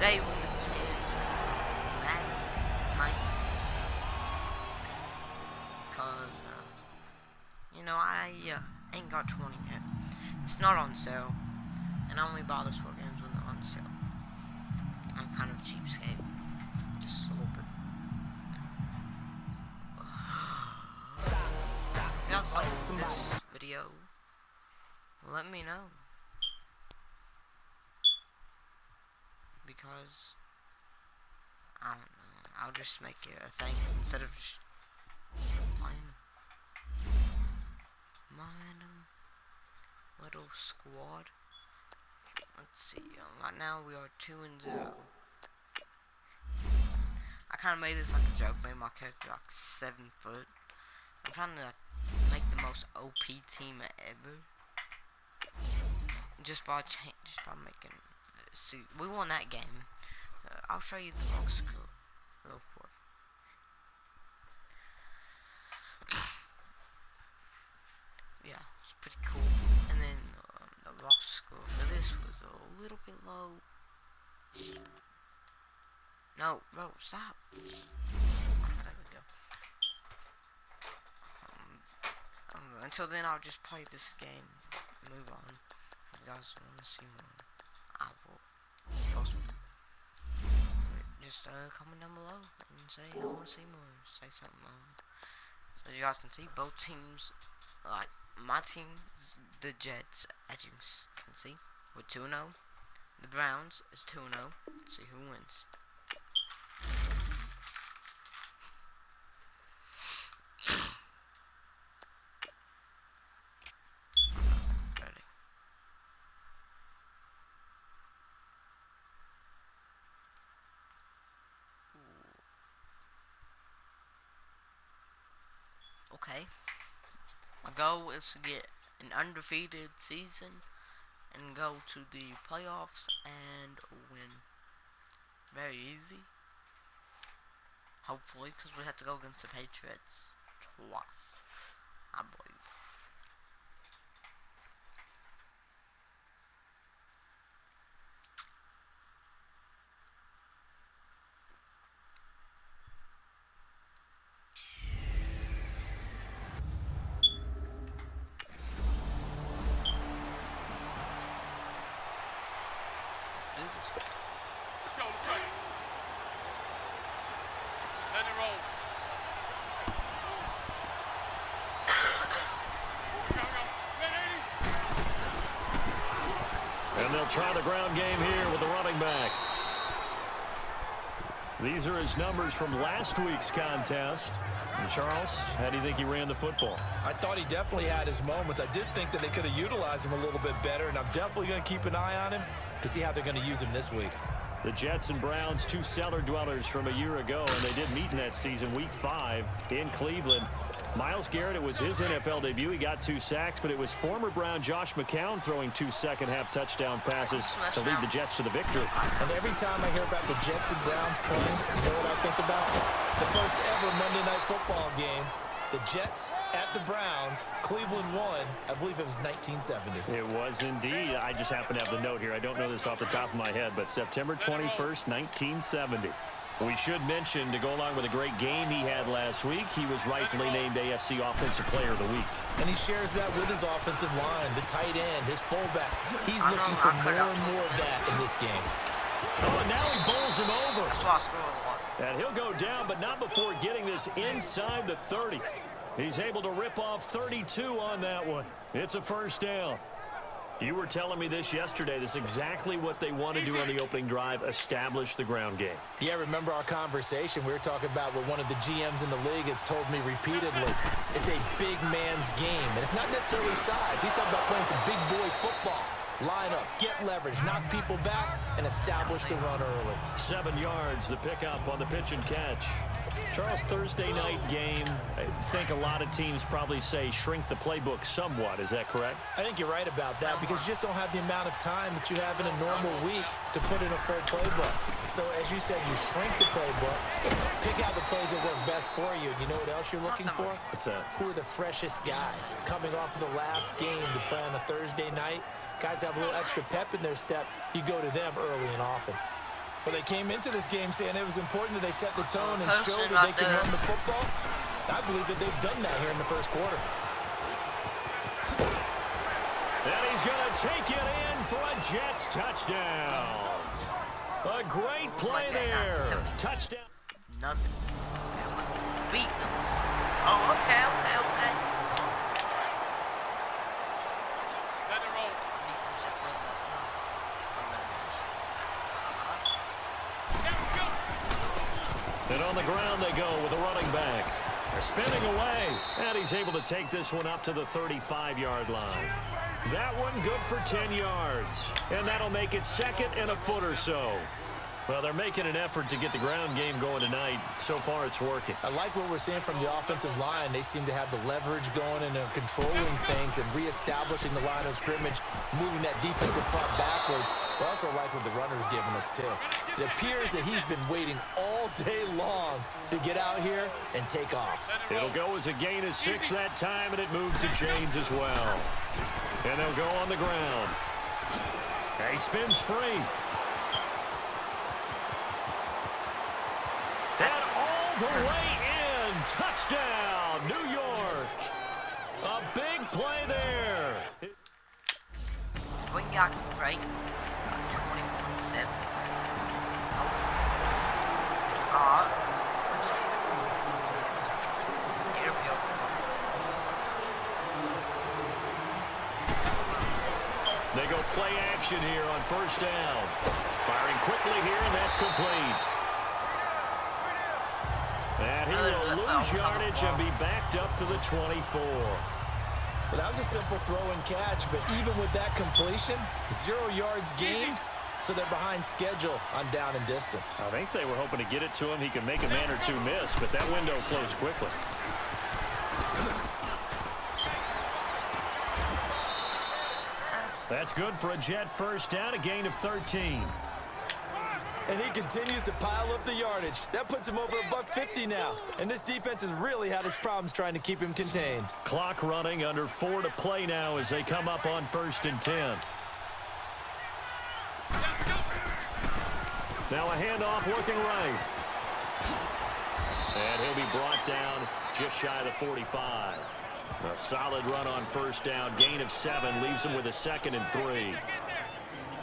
Today we're gonna play some Madden night, cause you know I ain't got 20 yet. It's not on sale, and I only buy those four games when they're on sale. I'm kind of a cheapskate, just a little bit. If you guys like this video, let me know. Because I don't know, I'll just make it a thing instead of just playing my little squad. Let's see, right now we are 2-0. I kind of made this like a joke, made my character like 7 foot. I'm trying to make the most OP team ever, just by making. See, we won that game. I'll show you the box score real quick. Yeah, it's pretty cool. And then the box score for this was a little bit low. No, bro, stop. There we go. Until then, I'll just play this game. Move on. If you guys want to see more, I will post one. Just comment down below and say I want to see more. Say something. So you guys can see both teams. Like my team, the Jets, as you can see, with 2-0. The Browns is 2-0. Let's see who wins. Okay, my goal is to get an undefeated season and go to the playoffs and win. Very easy. Hopefully, because we have to go against the Patriots twice, I believe. Let's go, Trey. Let it roll. And they'll try the ground game here with the running back. These are his numbers from last week's contest. And Charles, how do you think he ran the football? I thought he definitely had his moments. I did think that they could have utilized him a little bit better, and I'm definitely going to keep an eye on him to see how they're going to use him this week. The Jets and Browns, two cellar dwellers from a year ago, and they did meet in that season, week 5 in Cleveland. Myles Garrett, it was his NFL debut. He got 2 sacks, but it was former Brown Josh McCown throwing 2 second-half touchdown passes to lead the Jets to the victory. And every time I hear about the Jets and Browns playing, you know what I think about? The first ever Monday Night Football game. The Jets at the Browns. Cleveland won. I believe it was 1970. It was indeed. I just happen to have the note here. I don't know this off the top of my head, but September 21st, 1970. We should mention, to go along with a great game he had last week, he was rightfully named AFC Offensive Player of the Week. And he shares that with his offensive line, the tight end, his fullback. He's looking for more and more of that in this game. Oh, and now he bowls him over. And he'll go down, but not before getting this inside the 30. He's able to rip off 32 on that one. It's a first down. You were telling me this yesterday. This is exactly what they want to do on the opening drive, establish the ground game. Yeah, remember our conversation? We were talking about what one of the GMs in the league has told me repeatedly. It's a big man's game, and it's not necessarily size. He's talking about playing some big boy football. Line up, get leverage, knock people back, and establish the run early. 7 yards, the pickup on the pitch and catch. Charles, Thursday night game, I think a lot of teams probably say shrink the playbook somewhat. Is that correct? I think you're right about that because you just don't have the amount of time that you have in a normal week to put in a full playbook. So, as you said, you shrink the playbook, pick out the plays that work best for you. And you know what else you're looking for? What's that? Who are the freshest guys coming off of the last game to play on a Thursday night? Guys have a little extra pep in their step. You go to them early and often. Well, they came into this game saying it was important that they set the tone and show Person that they right can there. run the football. I believe that they've done that here in the first quarter. And he's going to take it in for a Jets touchdown. A great play there. Touchdown. Nothing. Beat them. Oh, okay. Let it roll. And on the ground they go with a running back. They're spinning away. And he's able to take this one up to the 35-yard line. That one good for 10 yards. And that'll make it second and a foot or so. Well, they're making an effort to get the ground game going tonight. So far, it's working. I like what we're seeing from the offensive line. They seem to have the leverage going and they're controlling things and reestablishing the line of scrimmage, moving that defensive front backwards. But I also like what the runner's giving us, too. It appears that he's been waiting all day long to get out here and take off. It'll go as a gain of 6 that time, and it moves the chains as well. And they'll go on the ground. He spins free. And all the way in. Touchdown, New York. A big play there. We got right. 21-7. Here we go. They go play action here on first down. Firing quickly here, and that's complete. And he will lose yardage and be backed up to the 24. Well, that was a simple throw and catch, but even with that completion, 0 yards gained, so they're behind schedule on down and distance. I think they were hoping to get it to him. He could make a man or two miss, but that window closed quickly. That's good for a Jet first down, a gain of 13. And he continues to pile up the yardage. That puts him over $150 now. And this defense has really had its problems trying to keep him contained. Clock running, under 4 to play now as they come up on 1st and 10. Now a handoff working right. And he'll be brought down just shy of the 45. A solid run on first down, gain of 7, leaves him with a 2nd and 3.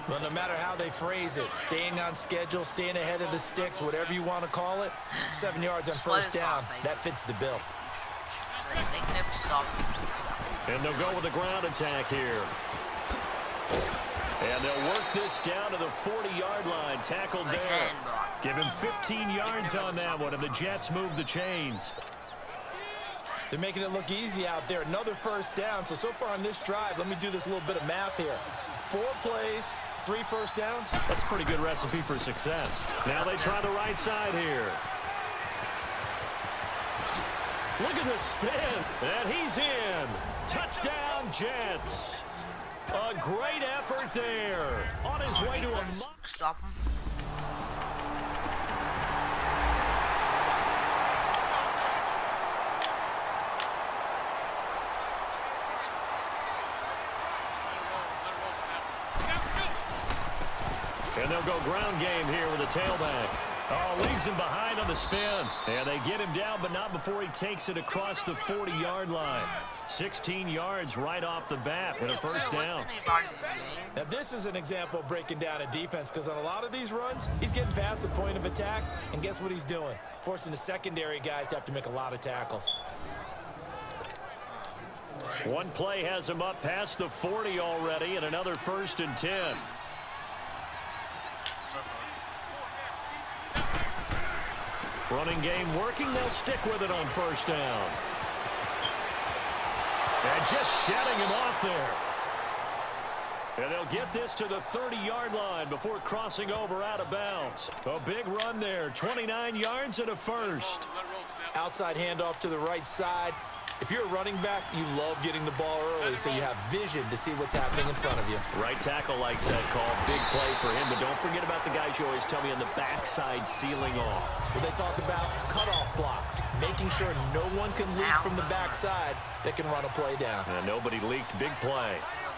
Well, no matter how they phrase it, staying on schedule, staying ahead of the sticks, whatever you want to call it, 7 yards on first down, that fits the bill. They can never stop. And they'll go with a ground attack here. And they'll work this down to the 40-yard line, tackled there. Give him 15 yards on that one, and the Jets move the chains. They're making it look easy out there. Another first down. So far on this drive, let me do this little bit of math here. 4 plays, 3 first downs. That's a pretty good recipe for success. Now they try the right side here. Look at the spin. And he's in. Touchdown, Jets. A great effort there. On his way to a... Stop him. And they'll go ground game here with a tailback. Oh, leaves him behind on the spin. And they get him down, but not before he takes it across the 40-yard line. 16 yards right off the bat with a first down. Now, this is an example of breaking down a defense, because on a lot of these runs, he's getting past the point of attack, and guess what he's doing? Forcing the secondary guys to have to make a lot of tackles. One play has him up past the 40 already, and another 1st and 10. Running game working. They'll stick with it on first down. And just shedding him off there. And they'll get this to the 30-yard line before crossing over out of bounds. A big run there. 29 yards and a first. Outside handoff to the right side. If you're a running back, you love getting the ball early so you have vision to see what's happening in front of you. Right tackle likes that call. Big play for him, but don't forget about the guys you always tell me on the backside sealing off. Well, they talk about cutoff blocks, making sure no one can leak from the backside that can run a play down. Nobody leaked. Big play.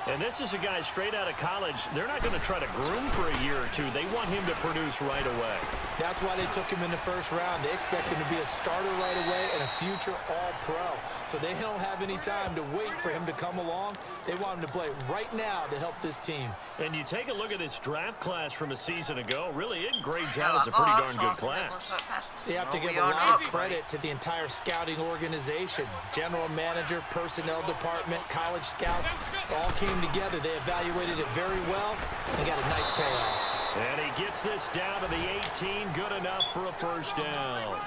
And this is a guy straight out of college. They're not going to try to groom for a year or two. They want him to produce right away. That's why they took him in the first round. They expect him to be a starter right away and a future All-Pro. So they don't have any time to wait for him to come along. They want him to play right now to help this team. And you take a look at this draft class from a season ago. Really, it grades out as a pretty darn good class. So you have to give a lot of credit to the entire scouting organization. General manager, personnel department, college scouts, all came together. They evaluated it very well and got a nice payoff. And he gets this down to the 18, good enough for a first down.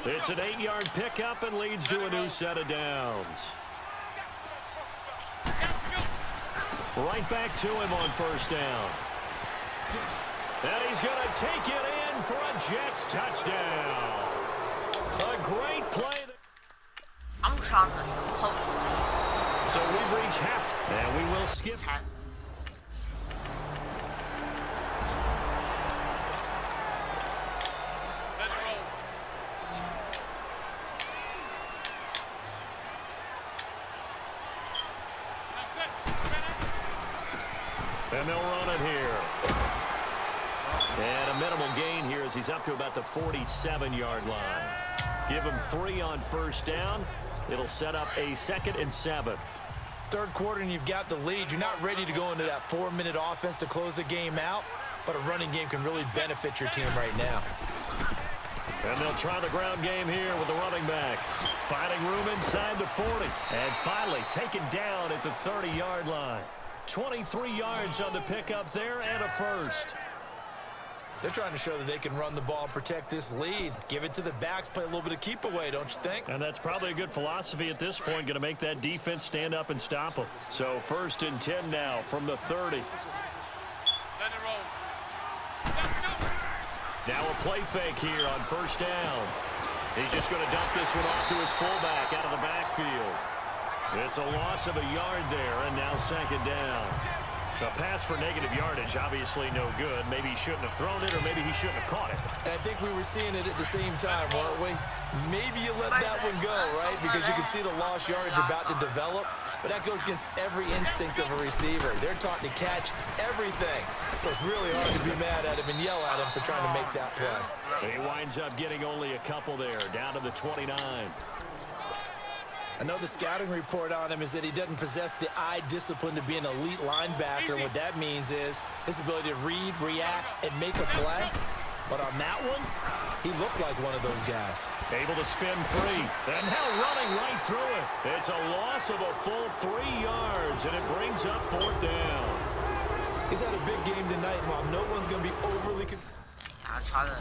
It's an 8-yard pickup and leads to a new set of downs. Right back to him on first down. And he's going to take it in for a Jets touchdown. A great play. I'm trying to hold it. So we've reached half, and we will skip. And they'll run it here. And a minimal gain here as he's up to about the 47-yard line. Give him 3 on first down. It'll set up a 2nd and 7. Third quarter and you've got the lead. You're not ready to go into that 4-minute offense to close the game out, but a running game can really benefit your team right now. And they'll try the ground game here with the running back. Finding room inside the 40. And finally taken down at the 30-yard line. 23 yards on the pickup there and a first. They're trying to show that they can run the ball, protect this lead. Give it to the backs, play a little bit of keep away, don't you think? And that's probably a good philosophy at this point, going to make that defense stand up and stop them. So 1st and 10 now from the 30. Let it roll. Now a play fake here on first down. He's just going to dump this one off to his fullback out of the backfield. It's a loss of a yard there, and now 2nd down. A pass for negative yardage, obviously no good. Maybe he shouldn't have thrown it, or maybe he shouldn't have caught it. I think we were seeing it at the same time, weren't we? Maybe you let that one go, right? Because you can see the lost yardage about to develop. But that goes against every instinct of a receiver. They're taught to catch everything. So it's really hard to be mad at him and yell at him for trying to make that play. He winds up getting only a couple there, down to the 29. I know the scouting report on him is that he doesn't possess the eye discipline to be an elite linebacker. What that means is his ability to read, react, and make a play. But on that one, he looked like one of those guys. Able to spin free. And now running right through it. It's a loss of a full 3 yards, and it brings up 4th down. He's had a big game tonight, and while no one's going to be overly... I'll try to...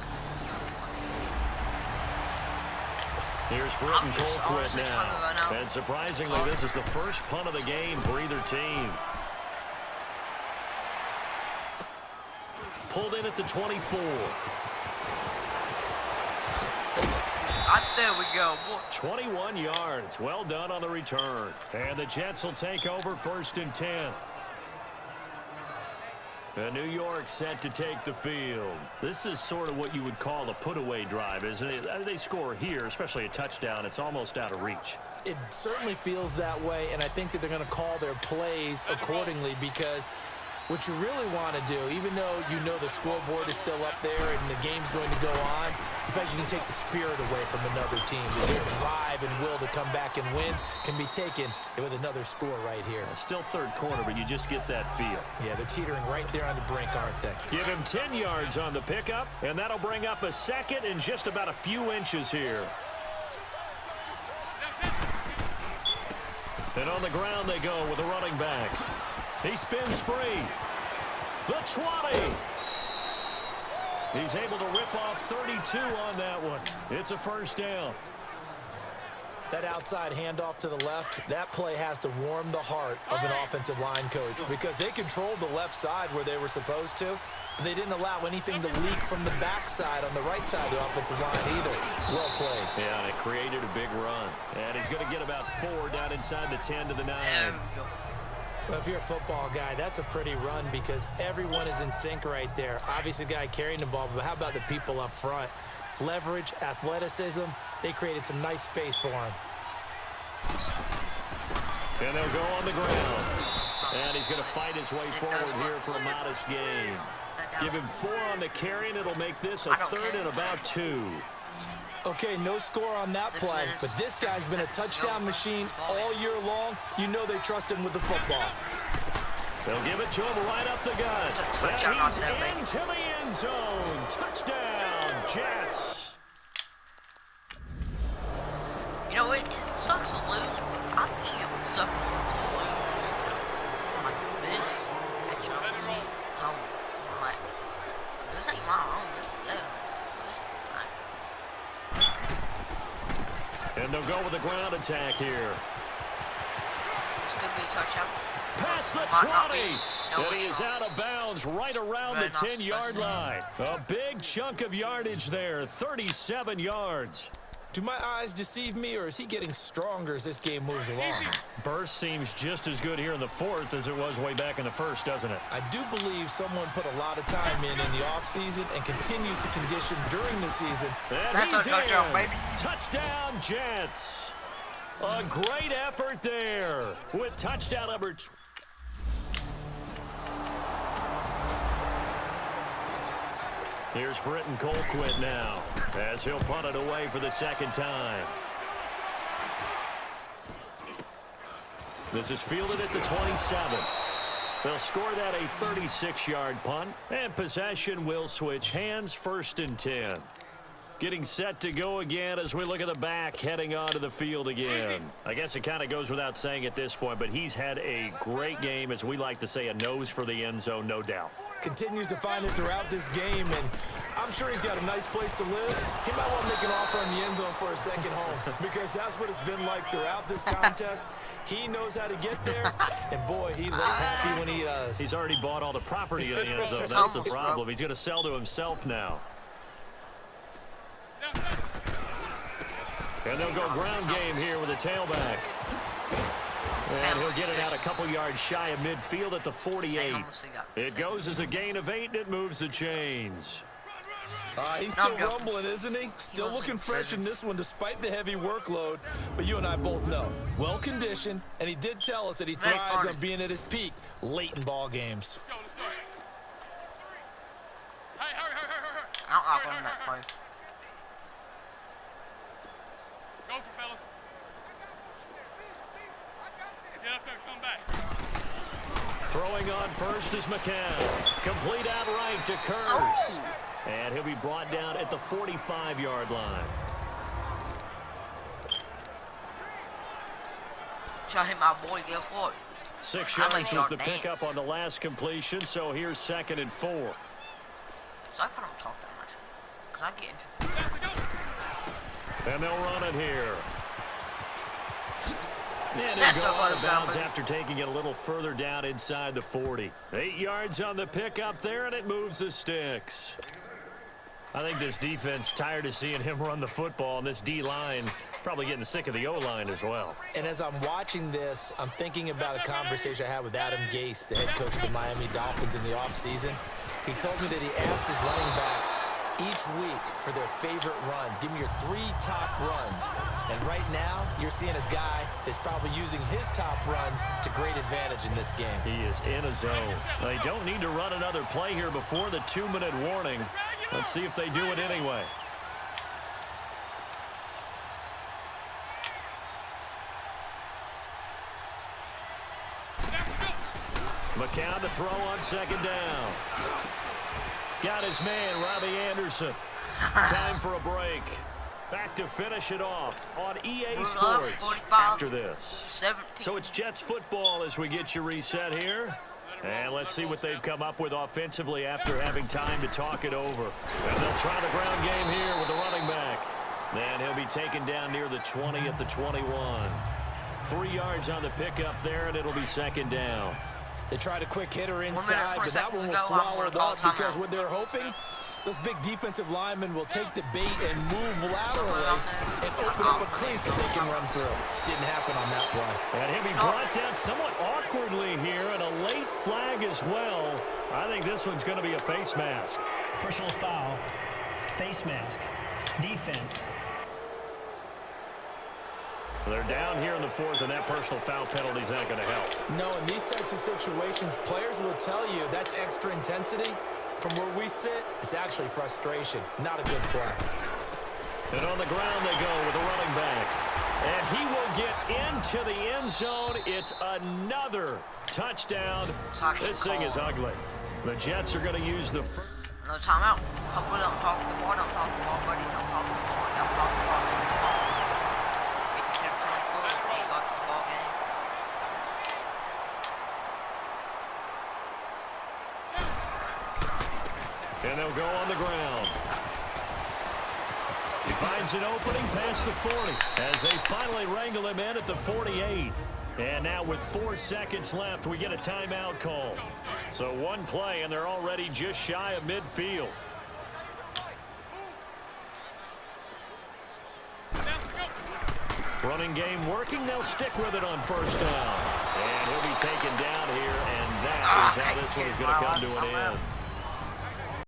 Here's Britton Colquitt now. And surprisingly, this is the first punt of the game for either team. Pulled in at the 24. There we go. 21 yards. Well done on the return. And the Jets will take over 1st and 10. And New York set to take the field. This is sort of what you would call a put-away drive, isn't it? They score here, especially a touchdown. It's almost out of reach. It certainly feels that way, and I think that they're going to call their plays accordingly because what you really want to do, even though you know the scoreboard is still up there and the game's going to go on, in fact, you can take the spirit away from another team. Their drive and will to come back and win can be taken with another score right here. Still 3rd quarter, but you just get that feel. Yeah, they're teetering right there on the brink, aren't they? Give him 10 yards on the pickup, and that'll bring up a 2nd and just about a few inches here. And on the ground they go with the running back. He spins free. The 20. He's able to rip off 32 on that one. It's a first down. That outside handoff to the left, that play has to warm the heart of an offensive line coach because they controlled the left side where they were supposed to, but they didn't allow anything to leak from the backside on the right side of the offensive line either. Well played. Yeah, and it created a big run. And he's going to get about 4 down inside the 10 to the 9. Well, if you're a football guy, that's a pretty run because everyone is in sync right there. Obviously, the guy carrying the ball, but how about the people up front? Leverage, athleticism, they created some nice space for him. And they'll go on the ground. And he's going to fight his way forward here for a modest gain. Give him 4 on the carry, and it'll make this a third and about 2. Okay, no score on that play, but this guy's been a touchdown machine all year long. You know they trust him with the football. They'll give it to him right up the gut. And he's into the end zone. Touchdown, Jets. You know, it sucks to lose. I am sucking to lose. Like this at your home. Like, this ain't my home. This is them. And they'll go with a ground attack here. This could be a touchdown. Past the 20. And he is out of bounds right around the 10-yard line. A big chunk of yardage there, 37 yards. Do my eyes deceive me, or is he getting stronger as this game moves along? Burst seems just as good here in the fourth as it was way back in the first, doesn't it? I do believe someone put a lot of time in the offseason and continues to condition during the season. And he's in. Touchdown, Jets. A great effort there with touchdown number 2. Here's Britton Colquitt now as he'll punt it away for the second time. This is fielded at the 27. They'll score that a 36-yard punt, and possession will switch hands, 1st and 10. Getting set to go again as we look at the back heading onto the field again. I guess it kind of goes without saying at this point, but he's had a great game, as we like to say, a nose for the end zone, no doubt. Continues to find it throughout this game, and I'm sure he's got a nice place to live. He might want to make an offer in the end zone for a second home, because that's what it's been like throughout this contest. He knows how to get there, and boy, he looks happy when he does. He's already bought all the property in the end zone. That's the problem. He's going to sell to himself now. And they'll go ground game here with a tailback. And he'll get it out a couple yards shy of midfield at the 48. It goes as a gain of 8, and it moves the chains. He's still rumbling, isn't he? Still looking fresh in this one despite the heavy workload. But you and I both know, well-conditioned, and he did tell us that he thrives on being at his peak late in ball games. I'll run that play. Go for fellas. Get up there, come back. Throwing on first is McCown. Complete outright to Kurz. And he'll be brought down at the 45-yard line. Try to hit my boy, guess what? 6 yards was the pickup on the last completion, so here's 2nd and 4. So I don't talk that much. Because I get into the... And they'll run it here. And he'll go out of bounds after taking it a little further down inside the 40. 8 yards on the pickup there, and it moves the sticks. I think this defense tired of seeing him run the football, and this D-line probably getting sick of the O-line as well. And as I'm watching this, I'm thinking about a conversation I had with Adam Gase, the head coach of the Miami Dolphins in the offseason. He told me that he asked his running backs each week for their favorite runs. Give me your 3 top runs. And right now, you're seeing a guy that's probably using his top runs to great advantage in this game. He is in a zone. They don't need to run another play here before the 2-minute warning. Let's see if they do it anyway. McCown to throw on 2nd down. Got his man, Robbie Anderson. Time for a break. Back to finish it off on EA Sports after this. So it's Jets football as we get you reset here. And let's see what they've come up with offensively after having time to talk it over. And they'll try the ground game here with the running back. And he'll be taken down near the 20 at the 21. 3 yards on the pickup there, and it'll be 2nd down. They tried a quick hitter inside, but that one was swallowed up because what they're hoping, those big defensive linemen will take the bait and move laterally and open up a crease that they can run through. Didn't happen on that play. And he'll be brought down somewhat awkwardly here, and a late flag as well. I think this one's going to be a face mask. Personal foul, face mask, defense. They're down here in the fourth, and that personal foul penalty is not going to help. No, in these types of situations, players will tell you that's extra intensity. From where we sit, it's actually frustration, not a good play. And on the ground they go with the running back. And he will get into the end zone. It's another touchdown. This thing is ugly. The Jets are going to use the first. No timeout. Don't talk the ball, don't talk the ball, buddy. Don't talk the ball, don't talk the ball, don't talk the ball. Make the shit turn full. We got this ball game. And they'll go on the ground. He finds an opening past the 40 as they finally wrangle him in at the 48. And now with 4 seconds left, we get a timeout call. So one play, and they're already just shy of midfield. Running game working. They'll stick with it on first down. And he'll be taken down here, and that is how this one is going to come to an end.